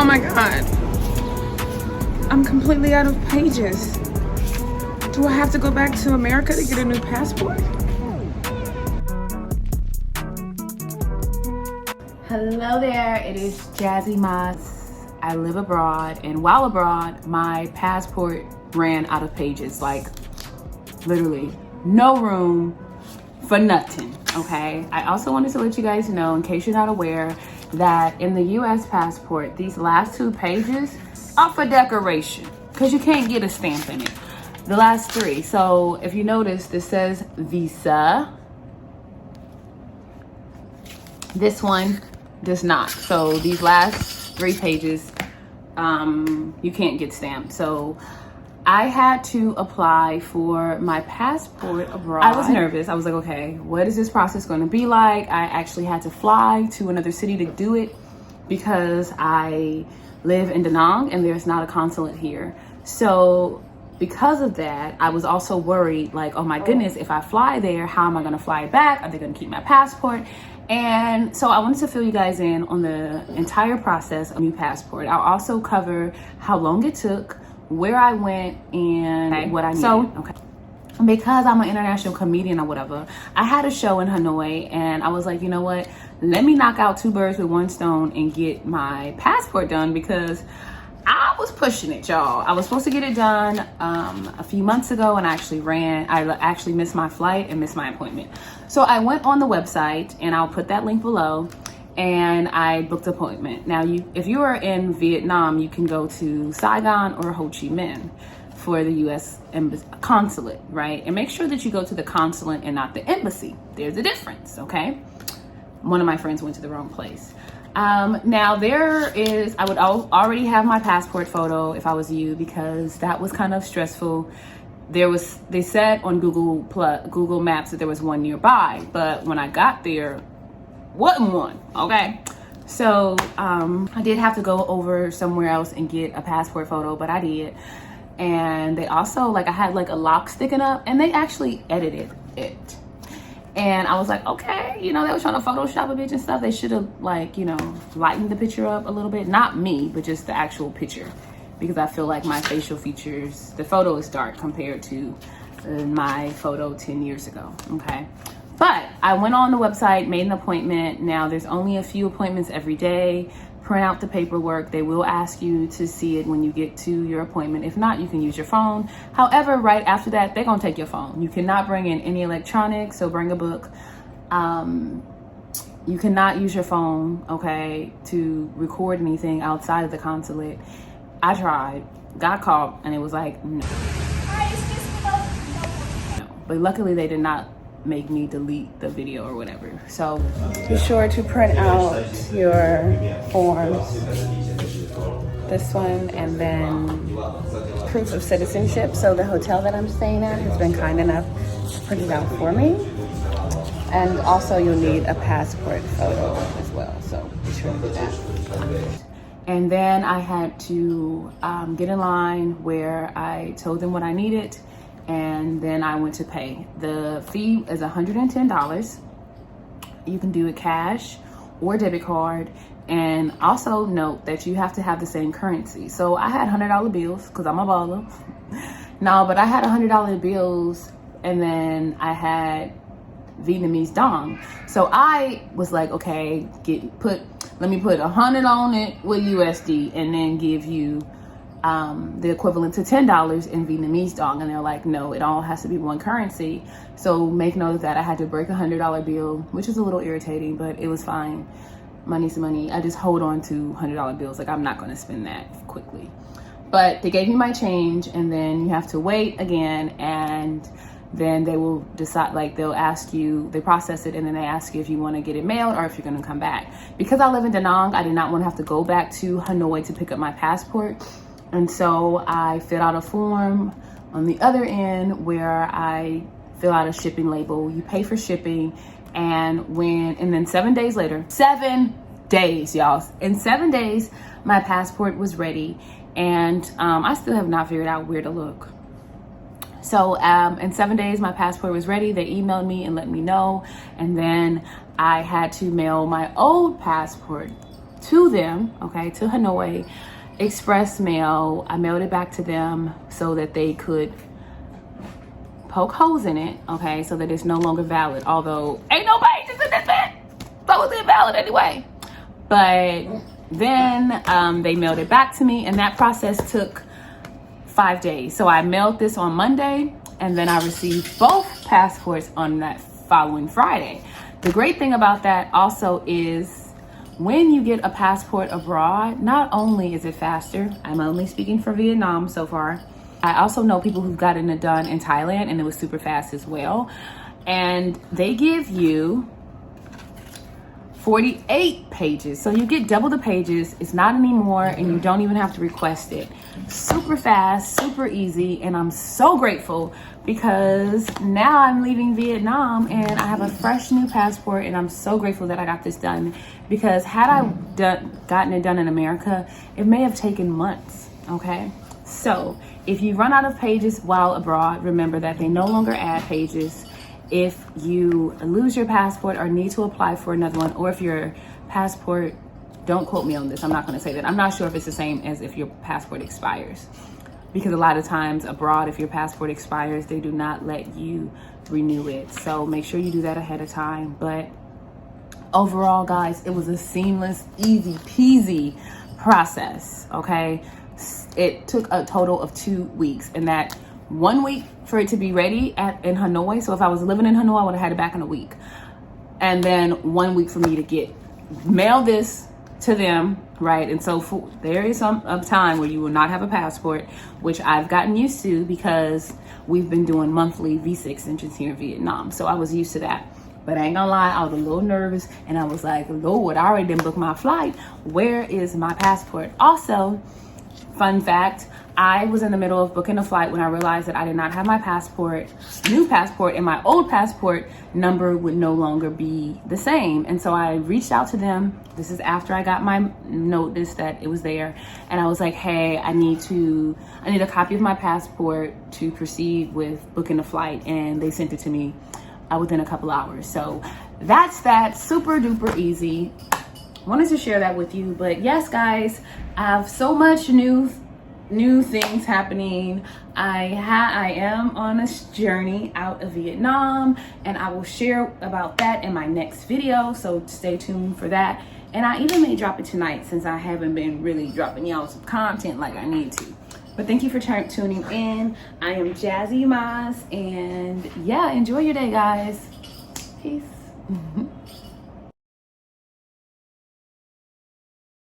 Oh my God. I'm completely out of pages. Do I have to go back to America to get a new passport? Hello there, it is Jazzy Moss. I live abroad, and while abroad, my passport ran out of pages. Like, literally, no room for nothing, okay? I also wanted to let you guys know, in case you're not aware, that in the US passport, these last 2 pages are for decoration, because you can't get a stamp in it. The last 3. So if you notice, this says visa. This one does not. So these last 3 pages, you can't get stamped. So I had to apply for my passport abroad. I was nervous. I was like, okay, what is this process going to be like? I actually had to fly to another city to do it because I live in Da Nang and there's not a consulate here. So because of that, I was also worried, like, oh my goodness, if I fly there, how am I going to fly back? Are they going to keep my passport? And so I wanted to fill you guys in on the entire process of a new passport. I'll also cover how long it took, where I went, and what I needed. So, because I'm an international comedian or whatever, I had a show in Hanoi, and I was like, you know what? Let me knock out 2 birds with 1 stone and get my passport done, because I was pushing it, y'all. I was supposed to get it done a few months ago, and I actually missed my flight and missed my appointment. So I went on the website, and I'll put that link below, and I booked an appointment. Now, if you are in Vietnam, you can go to Saigon or Ho Chi Minh for the U.S. consulate, right? And make sure that you go to the consulate and not the embassy. There's a difference, okay? One of my friends went to the wrong place. Now I would already have my passport photo if I was you, because that was kind of stressful. They said on Google Maps that there was one nearby, but when I got there, wasn't one, okay? So, I did have to go over somewhere else and get a passport photo, but I did. And they also, I had a lock sticking up, and they actually edited it. And I was like, okay, they were trying to Photoshop a bitch and stuff. They should have, lightened the picture up a little bit. Not me, but just the actual picture. Because I feel like my facial features, the photo is dark compared to my photo 10 years ago, okay? But I went on the website, made an appointment. Now, there's only a few appointments every day. Print out the paperwork. They will ask you to see it when you get to your appointment. If not, you can use your phone. However, right after that, they're gonna take your phone. You cannot bring in any electronics, so bring a book. You cannot use your phone, okay, to record anything outside of the consulate. I tried, got caught, and it was like, no. But luckily they did not make me delete the video or whatever. So be sure to print out your forms, this one, and then proof of citizenship. So the hotel that I'm staying at has been kind enough to print it out for me. And also you'll need a passport photo as well, so be sure to do that. And then I had to get in line where I told them what I needed, and then I went to pay. The fee is $110. You can do it cash or debit card. And also note that you have to have the same currency. So I had $100 bills because I'm a baller. No, but I had $100 bills, and then I had Vietnamese dong. So I was like, okay, let me put 100 on it with USD, and then give you the equivalent to $10 in Vietnamese dong. And they're like, no, it all has to be one currency. So make note of that. I had to break a $100 bill, which is a little irritating, but it was fine. Money's money. I just hold on to $100 bills. I'm not going to spend that quickly. But they gave me my change, and then you have to wait again, and then they will decide, they'll ask you, they process it, and then they ask you if you want to get it mailed or if you're going to come back. Because I live in Da Nang, I did not want to have to go back to Hanoi to pick up my passport. And so I filled out a form on the other end where I fill out a shipping label. You pay for shipping, and then 7 days later, 7 days, y'all. In 7 days, my passport was ready, and I still have not figured out where to look. So in 7 days, my passport was ready. They emailed me and let me know. And then I had to mail my old passport to them, okay, to Hanoi Express Mail. I mailed it back to them so that they could poke holes in it, okay, so that it's no longer valid. Although ain't no pages in this bit, so it's invalid anyway. But then they mailed it back to me, and that process took 5 days. So I mailed this on Monday, and then I received both passports on that following Friday. The great thing about that also is when you get a passport abroad, not only is it faster, I'm only speaking for Vietnam so far. I also know people who've gotten it done in Thailand and it was super fast as well. And they give you 48 pages. So you get double the pages. It's not anymore, and you don't even have to request it. Super fast, super easy. And I'm so grateful because now I'm leaving Vietnam and I have a fresh new passport, and I'm so grateful that I got this done, because had I gotten it done in America, it may have taken months, okay? So if you run out of pages while abroad, remember that they no longer add pages. If you lose your passport or need to apply for another one, or if your passport, don't quote me on this, I'm not going to say that. I'm not sure if it's the same as if your passport expires, because a lot of times abroad, if your passport expires, they do not let you renew it. So make sure you do that ahead of time. But overall, guys, it was a seamless, easy peasy process, okay? It took a total of 2 weeks, and that 1 week for it to be ready in Hanoi. So if I was living in Hanoi, I would have had it back in a week. And then 1 week for me to mail this to them, right? And so there is a time where you will not have a passport, which I've gotten used to because we've been doing monthly visa extensions here in Vietnam. So I was used to that. But I ain't gonna lie, I was a little nervous, and I was like, Lord, I already didn't book my flight. Where is my passport? Also, fun fact, I was in the middle of booking a flight when I realized that I did not have my new passport, and my old passport number would no longer be the same. And so I reached out to them. This is after I got my notice that it was there. And I was like, hey, I need a copy of my passport to proceed with booking a flight. And they sent it to me within a couple hours. So that's that, super duper easy. Wanted to share that with you. But yes, guys, I have so much new things happening. I am on a journey out of Vietnam, and I will share about that in my next video, so stay tuned for that. And I even may drop it tonight, since I haven't been really dropping y'all some content like I need to. But thank you for tuning in. I am Jazzy Maz, and yeah, enjoy your day, guys. Peace.